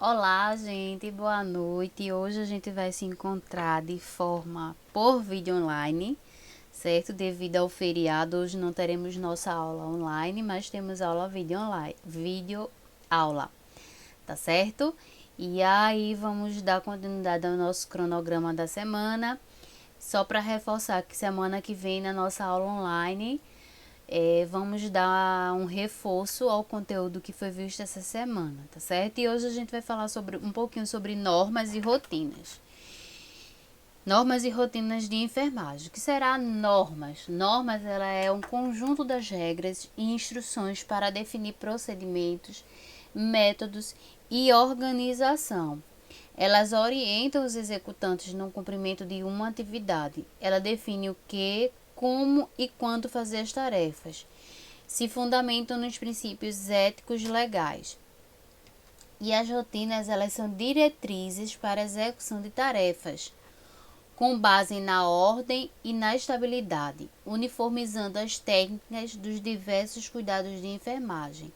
Olá, gente, boa noite. Hoje a gente vai se encontrar de forma por vídeo online, certo? Devido ao feriado, hoje não teremos nossa aula online, mas temos aula vídeo online, vídeo aula, tá certo? E aí vamos dar continuidade ao nosso cronograma da semana, só para reforçar que semana que vem na nossa aula online vamos dar um reforço ao conteúdo que foi visto essa semana, tá certo? E hoje a gente vai falar um pouquinho sobre normas e rotinas. Normas e rotinas de enfermagem. O que será normas? Normas, ela é um conjunto das regras e instruções para definir procedimentos, métodos e organização. Elas orientam os executantes no cumprimento de uma atividade. Ela define o que, como e quando fazer as tarefas. Se fundamentam nos princípios éticos legais. E as rotinas, elas são diretrizes para a execução de tarefas, com base na ordem e na estabilidade, uniformizando as técnicas dos diversos cuidados de enfermagem.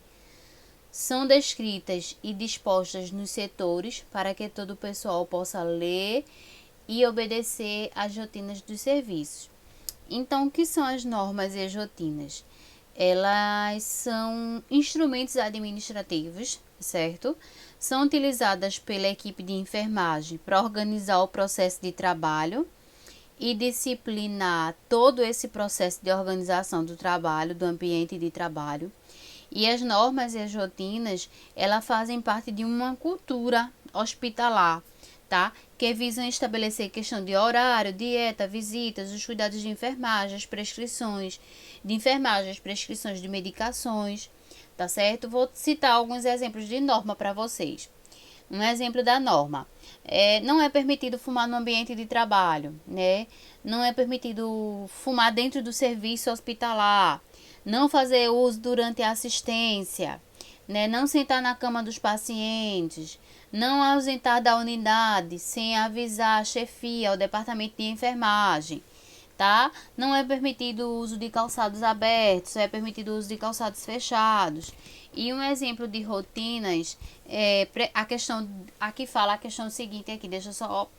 São descritas e dispostas nos setores para que todo o pessoal possa ler e obedecer às rotinas dos serviços. Então, o que são as normas e as rotinas? Elas são instrumentos administrativos, certo? São utilizadas pela equipe de enfermagem para organizar o processo de trabalho e disciplinar todo esse processo de organização do trabalho, do ambiente de trabalho. E as normas e as rotinas, elas fazem parte de uma cultura hospitalar, tá? Que visam estabelecer questão de horário, dieta, visitas, os cuidados de enfermagem, as prescrições de enfermagem, as prescrições de medicações, tá certo? Vou citar alguns exemplos de norma para vocês. Um exemplo da norma: não é permitido fumar no ambiente de trabalho, né? Não é permitido fumar dentro do serviço hospitalar, não fazer uso durante a assistência, né? Não sentar na cama dos pacientes, não ausentar da unidade sem avisar a chefia, o departamento de enfermagem, tá? Não é permitido o uso de calçados abertos, é permitido o uso de calçados fechados. E um exemplo de rotinas a questão, aqui fala a questão seguinte aqui, deixa eu só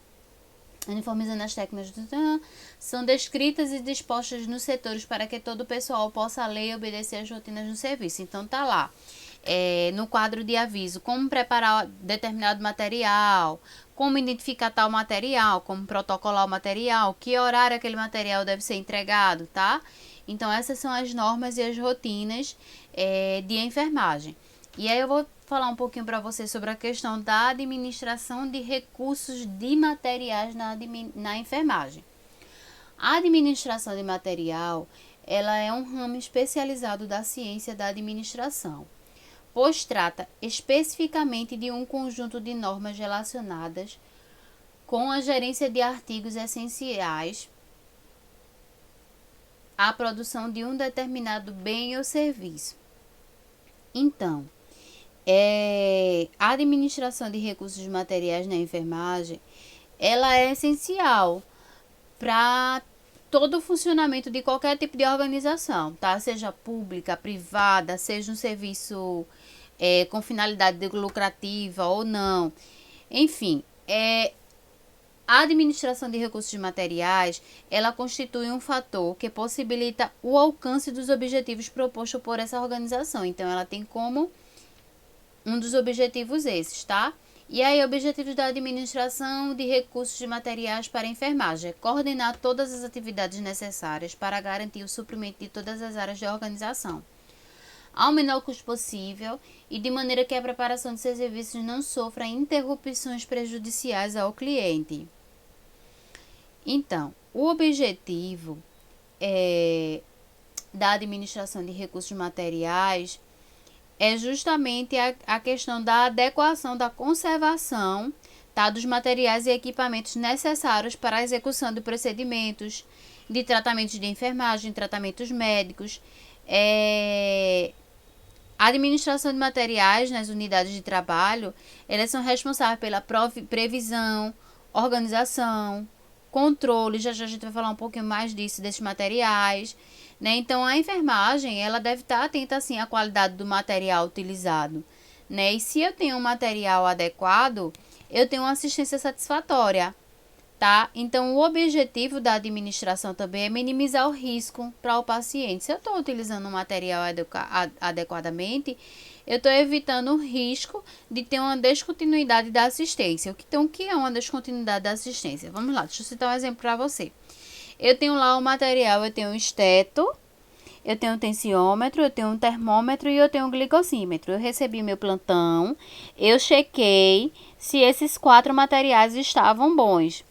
uniformizando as técnicas são descritas e dispostas nos setores para que todo o pessoal possa ler e obedecer as rotinas do serviço. Então tá lá no quadro de aviso como preparar determinado material, como identificar tal material, como protocolar o material, que horário aquele material deve ser entregado, tá? Então essas são as normas e as rotinas de enfermagem. E aí eu vou falar um pouquinho para você sobre a questão da administração de recursos de materiais na enfermagem. A administração de material, ela é um ramo especializado da ciência da administração, pois trata especificamente de um conjunto de normas relacionadas com a gerência de artigos essenciais à produção de um determinado bem ou serviço. Então, a administração de recursos materiais na enfermagem, ela é essencial para todo o funcionamento de qualquer tipo de organização, tá? Seja pública, privada, seja um serviço com finalidade lucrativa ou não. Enfim, a administração de recursos materiais, ela constitui um fator que possibilita o alcance dos objetivos propostos por essa organização. Então, ela tem como um dos objetivos esses, tá? E aí, objetivos da administração de recursos de materiais para a enfermagem é coordenar todas as atividades necessárias para garantir o suprimento de todas as áreas de organização, ao menor custo possível e de maneira que a preparação de seus serviços não sofra interrupções prejudiciais ao cliente. Então, o objetivo da administração de recursos materiais é justamente a questão da adequação, da conservação, tá, dos materiais e equipamentos necessários para a execução de procedimentos, de tratamentos de enfermagem, tratamentos médicos, a administração de materiais nas unidades de trabalho, elas são responsáveis pela previsão, organização, controle, já a gente vai falar um pouquinho mais disso, desses materiais, né? Então, a enfermagem, ela deve estar atenta, assim, à qualidade do material utilizado, né? E se eu tenho um material adequado, eu tenho uma assistência satisfatória, tá? Então, o objetivo da administração também é minimizar o risco para o paciente. Se eu estou utilizando um material adequadamente, eu estou evitando o risco de ter uma descontinuidade da assistência. Então, o que é uma descontinuidade da assistência? Vamos lá, deixa eu citar um exemplo para você. Eu tenho lá um material, eu tenho um esteto, eu tenho um tensiômetro, eu tenho um termômetro e eu tenho um glicosímetro. Eu recebi meu plantão, eu chequei se esses 4 materiais estavam bons.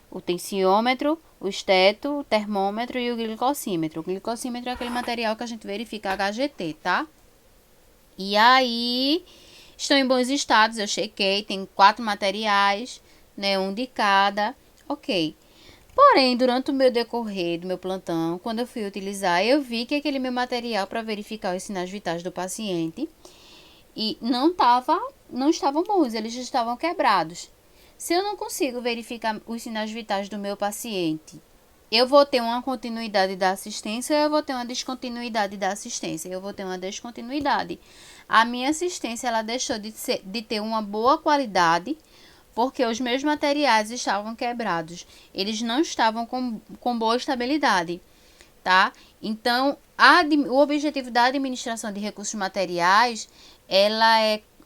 O tensiômetro, o esteto, o termômetro e o glicosímetro. O glicosímetro é aquele material que a gente verifica HGT, tá? E aí, estão em bons estados, eu chequei, tem 4 materiais, né, um de cada, ok. Porém, durante o meu decorrer do meu plantão, quando eu fui utilizar, eu vi que aquele meu material para verificar os sinais vitais do paciente e não estavam bons, eles estavam quebrados. Se eu não consigo verificar os sinais vitais do meu paciente, eu vou ter uma continuidade da assistência ou eu vou ter uma descontinuidade da assistência? Eu vou ter uma descontinuidade. A minha assistência ela deixou de ter uma boa qualidade porque os meus materiais estavam quebrados. Eles não estavam com boa estabilidade, tá? Então, o objetivo da administração de recursos materiais,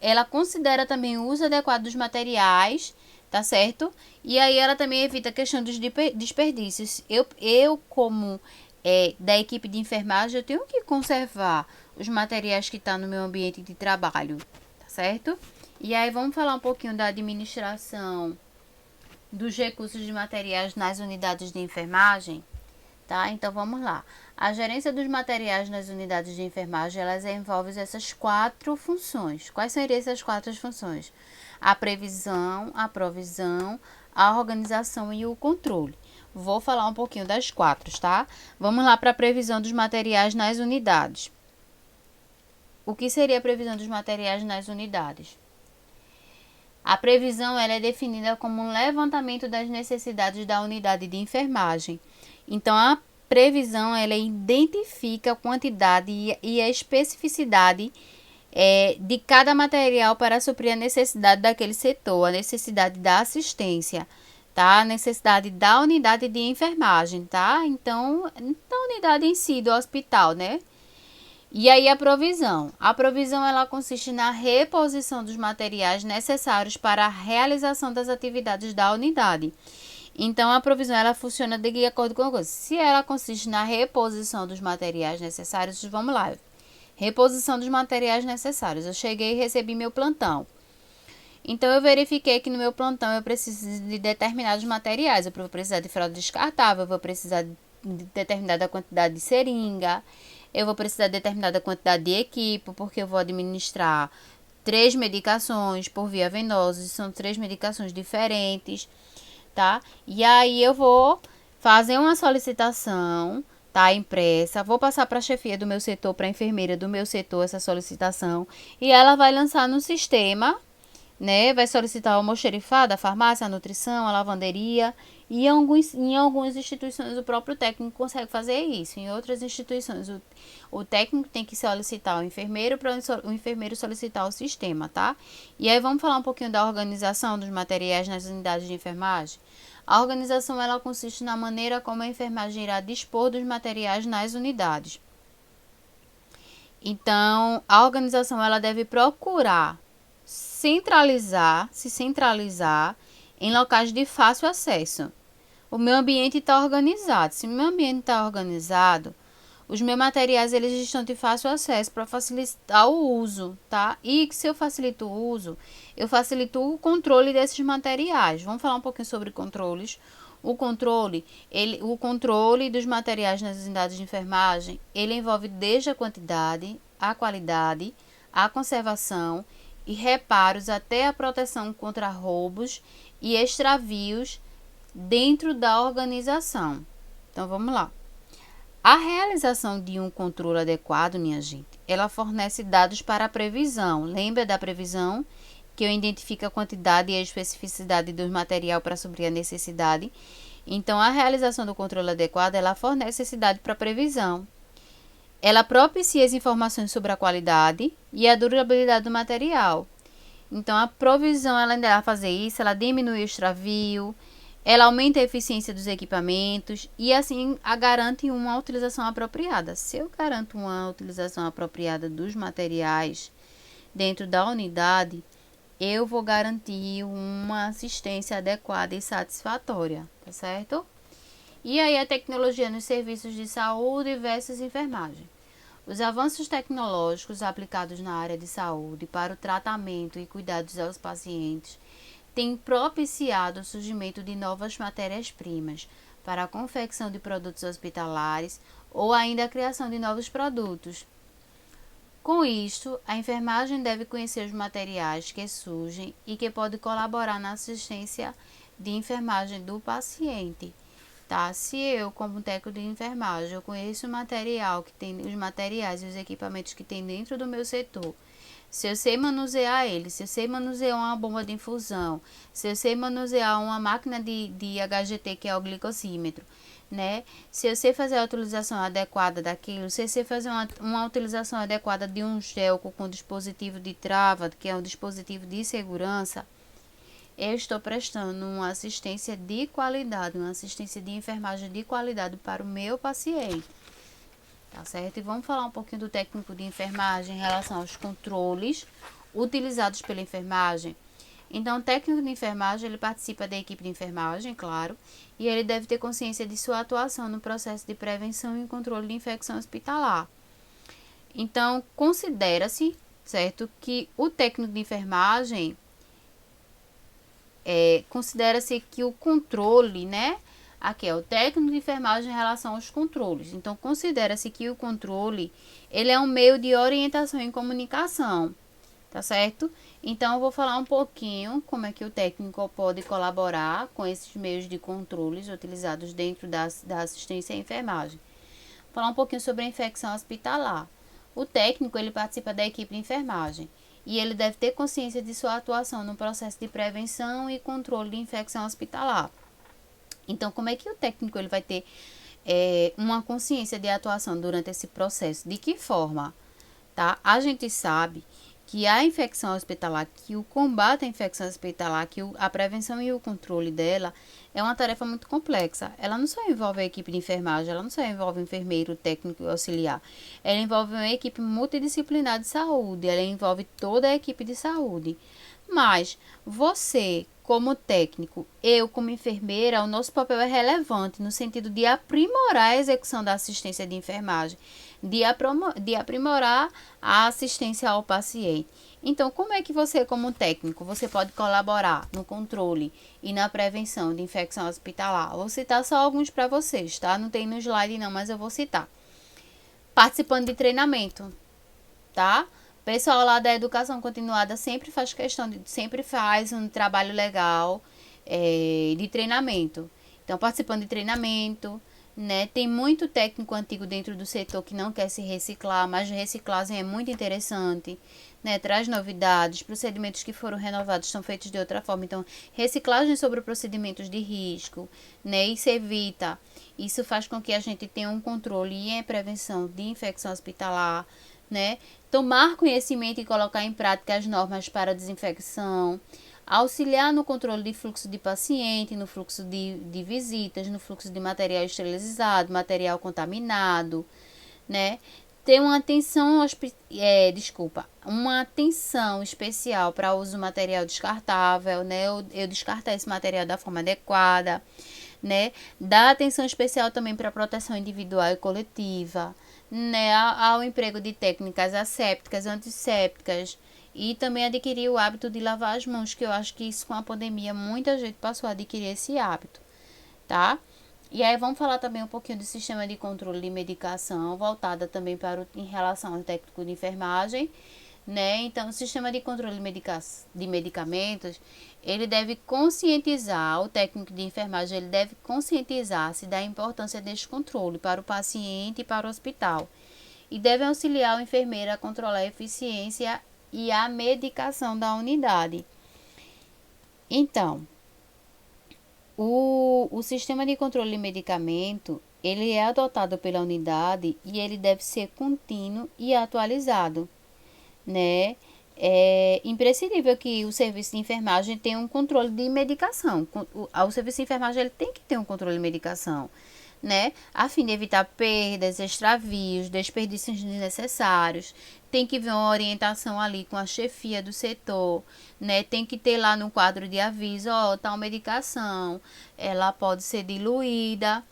ela considera também o uso adequado dos materiais, tá certo? E aí ela também evita a questão dos desperdícios. Eu como da equipe de enfermagem, eu tenho que conservar os materiais que estão no meu ambiente de trabalho, tá certo? E aí vamos falar um pouquinho da administração dos recursos de materiais nas unidades de enfermagem, tá? Então vamos lá. A gerência dos materiais nas unidades de enfermagem, elas envolvem essas 4 funções. Quais seriam essas 4 funções? A previsão, a provisão, a organização e o controle. Vou falar um pouquinho das 4, tá? Vamos lá para a previsão dos materiais nas unidades. O que seria a previsão dos materiais nas unidades? A previsão ela é definida como um levantamento das necessidades da unidade de enfermagem. Então, a previsão ela identifica a quantidade e a especificidade de cada material para suprir a necessidade daquele setor, a necessidade da assistência, tá? A necessidade da unidade de enfermagem, tá? Então, da unidade em si, do hospital, né? E aí a provisão. A provisão ela consiste na reposição dos materiais necessários para a realização das atividades da unidade. Então, a provisão ela funciona de acordo com a coisa. Se ela consiste na reposição dos materiais necessários, vamos lá. Reposição dos materiais necessários. Eu cheguei e recebi meu plantão. Então, eu verifiquei que no meu plantão eu preciso de determinados materiais. Eu vou precisar de fralda descartável, eu vou precisar de determinada quantidade de seringa, eu vou precisar de determinada quantidade de equipo, porque eu vou administrar 3 medicações por via venosa, são 3 medicações diferentes, tá? E aí eu vou fazer uma solicitação, tá, impressa, vou passar para a chefia do meu setor, para a enfermeira do meu setor essa solicitação, e ela vai lançar no sistema, né? Vai solicitar o almoxerifado, a farmácia, a nutrição, a lavanderia, e em algumas instituições o próprio técnico consegue fazer isso. Em outras instituições o técnico tem que solicitar o enfermeiro para o enfermeiro solicitar o sistema, tá? E aí vamos falar um pouquinho da organização dos materiais nas unidades de enfermagem. A organização ela consiste na maneira como a enfermagem irá dispor dos materiais nas unidades. Então, a organização ela deve procurar se centralizar em locais de fácil acesso. O meu ambiente está organizado. Se o meu ambiente está organizado, os meus materiais eles estão de fácil acesso para facilitar o uso, tá? E se eu facilito o uso, eu facilito o controle desses materiais. Vamos falar um pouquinho sobre controles. O controle dos materiais nas unidades de enfermagem, ele envolve desde a quantidade, a qualidade, a conservação e reparos até a proteção contra roubos e extravios dentro da organização. Então, vamos lá. A realização de um controle adequado, minha gente, ela fornece dados para a previsão. Lembra da previsão? Que eu identifico a quantidade e a especificidade do material para suprir a necessidade. Então, a realização do controle adequado, ela fornece esse dado para a previsão. ela propicia as informações sobre a qualidade e a durabilidade do material. Então, a provisão, ela ainda vai fazer isso, ela diminui o extravio, ela aumenta a eficiência dos equipamentos e, assim, garante uma utilização apropriada. Se eu garanto uma utilização apropriada dos materiais dentro da unidade, eu vou garantir uma assistência adequada e satisfatória, tá certo? E aí a tecnologia nos serviços de saúde versus enfermagem. Os avanços tecnológicos aplicados na área de saúde para o tratamento e cuidados aos pacientes têm propiciado o surgimento de novas matérias-primas para a confecção de produtos hospitalares ou ainda a criação de novos produtos. Com isto, a enfermagem deve conhecer os materiais que surgem e que podem colaborar na assistência de enfermagem do paciente. Tá? Se eu, como técnico de enfermagem, eu conheço o material que tem, os materiais e os equipamentos que tem dentro do meu setor, se eu sei manusear ele, se eu sei manusear uma bomba de infusão, se eu sei manusear uma máquina de HGT, que é o glicosímetro, né? Se eu sei fazer a utilização adequada daquilo, se eu sei fazer uma utilização adequada de um gel com dispositivo de trava, que é um dispositivo de segurança, eu estou prestando uma assistência de qualidade, uma assistência de enfermagem de qualidade para o meu paciente. Tá certo? E vamos falar um pouquinho do técnico de enfermagem em relação aos controles utilizados pela enfermagem. Então, o técnico de enfermagem, ele participa da equipe de enfermagem, claro, e ele deve ter consciência de sua atuação no processo de prevenção e controle de infecção hospitalar. Então, considera-se, certo, que o técnico de enfermagem, considera-se que o controle, né? Aqui é o técnico de enfermagem em relação aos controles. Então, considera-se que o controle, ele é um meio de orientação e comunicação, tá certo? Então, eu vou falar um pouquinho como é que o técnico pode colaborar com esses meios de controles utilizados dentro da assistência à enfermagem. Vou falar um pouquinho sobre a infecção hospitalar. O técnico, ele participa da equipe de enfermagem e ele deve ter consciência de sua atuação no processo de prevenção e controle de infecção hospitalar. Então, como é que o técnico ele vai ter uma consciência de atuação durante esse processo? De que forma? Tá? A gente sabe que a infecção hospitalar, que o combate à infecção hospitalar, que a prevenção e o controle dela é uma tarefa muito complexa. Ela não só envolve a equipe de enfermagem, ela não só envolve o enfermeiro, o técnico e o auxiliar. Ela envolve uma equipe multidisciplinar de saúde, ela envolve toda a equipe de saúde. Mas você, como técnico, eu como enfermeira, o nosso papel é relevante no sentido de aprimorar a execução da assistência de enfermagem, de aprimorar a assistência ao paciente. Então, como é que você, como técnico, você pode colaborar no controle e na prevenção de infecção hospitalar? Vou citar só alguns para vocês, tá? Não tem no slide não, mas eu vou citar. Participando de treinamento, tá? O pessoal lá da educação continuada sempre faz um trabalho legal de treinamento. Então, participando de treinamento, né? Tem muito técnico antigo dentro do setor que não quer se reciclar, mas reciclagem é muito interessante, né? Traz novidades, procedimentos que foram renovados são feitos de outra forma. Então, reciclagem sobre procedimentos de risco, né? Isso faz com que a gente tenha um controle e a prevenção de infecção hospitalar, né? Tomar conhecimento e colocar em prática as normas para desinfecção, auxiliar no controle de fluxo de paciente, no fluxo de visitas, no fluxo de material esterilizado, material contaminado, né? Ter uma atenção, uma atenção especial para o uso do material descartável, né? Eu descartar esse material da forma adequada, né? Dar atenção especial também para a proteção individual e coletiva, né? Ao emprego de técnicas assépticas, antissépticas, e também adquirir o hábito de lavar as mãos, que eu acho que isso com a pandemia muita gente passou a adquirir esse hábito, tá? E aí vamos falar também um pouquinho do sistema de controle de medicação, voltada também em relação ao técnico de enfermagem, né? Então, o sistema de controle de medicamentos, ele deve conscientizar, o técnico de enfermagem, ele deve conscientizar-se da importância deste controle para o paciente e para o hospital. E deve auxiliar o enfermeiro a controlar a eficiência e a medicação da unidade. Então, o sistema de controle de medicamento, ele é adotado pela unidade e ele deve ser contínuo e atualizado, né? É imprescindível que o serviço de enfermagem tenha um controle de medicação. O serviço de enfermagem ele tem que ter um controle de medicação, né? A fim de evitar perdas, extravios, desperdícios desnecessários. Tem que ver uma orientação ali com a chefia do setor, né? Tem que ter lá no quadro de aviso, ó, tal medicação, ela pode ser diluída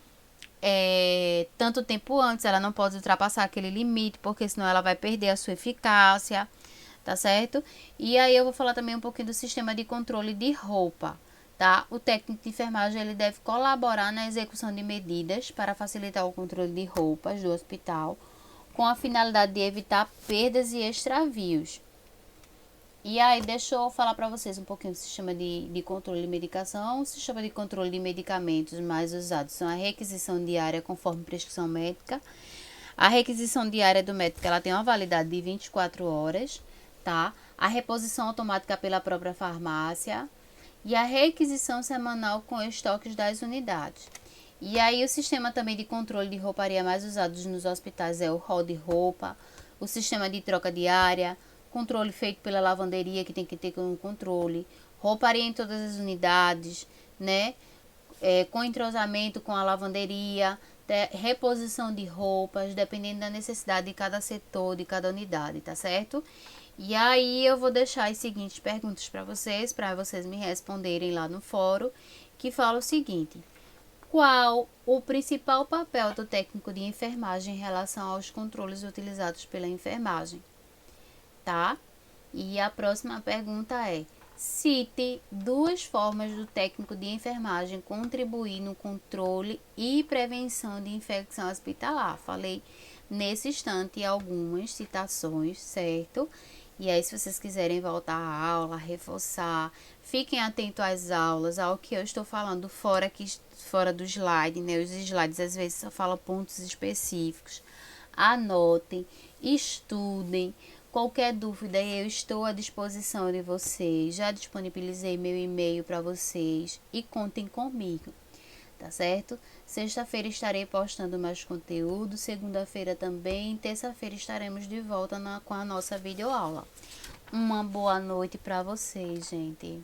tanto tempo antes, ela não pode ultrapassar aquele limite, porque senão ela vai perder a sua eficácia, tá certo? E aí eu vou falar também um pouquinho do sistema de controle de roupa, tá? O técnico de enfermagem ele deve colaborar na execução de medidas para facilitar o controle de roupas do hospital, com a finalidade de evitar perdas e extravios. E aí, deixa eu falar para vocês um pouquinho do sistema de controle de medicação. O sistema de controle de medicamentos mais usados são a requisição diária conforme prescrição médica. A requisição diária do médico ela tem uma validade de 24 horas, tá? A reposição automática pela própria farmácia e a requisição semanal com estoques das unidades. E aí, o sistema também de controle de rouparia mais usados nos hospitais é o hall de roupa, o sistema de troca diária, controle feito pela lavanderia, que tem que ter um controle, rouparia em todas as unidades, né? Com entrosamento com a lavanderia, reposição de roupas, dependendo da necessidade de cada setor, de cada unidade, tá certo? E aí eu vou deixar as seguintes perguntas para vocês me responderem lá no fórum, que fala o seguinte: qual o principal papel do técnico de enfermagem em relação aos controles utilizados pela enfermagem? Tá? E a próxima pergunta é: cite duas formas do técnico de enfermagem contribuir no controle e prevenção de infecção hospitalar. Falei nesse instante algumas citações, certo? E aí, se vocês quiserem voltar à aula, reforçar, fiquem atentos às aulas, ao que eu estou falando fora do slide, né? Os slides às vezes só falam pontos específicos. Anotem, estudem. Qualquer dúvida, eu estou à disposição de vocês. Já disponibilizei meu e-mail para vocês e contem comigo, tá certo? Sexta-feira estarei postando mais conteúdo, segunda-feira também, terça-feira estaremos de volta com a nossa videoaula. Uma boa noite para vocês, gente.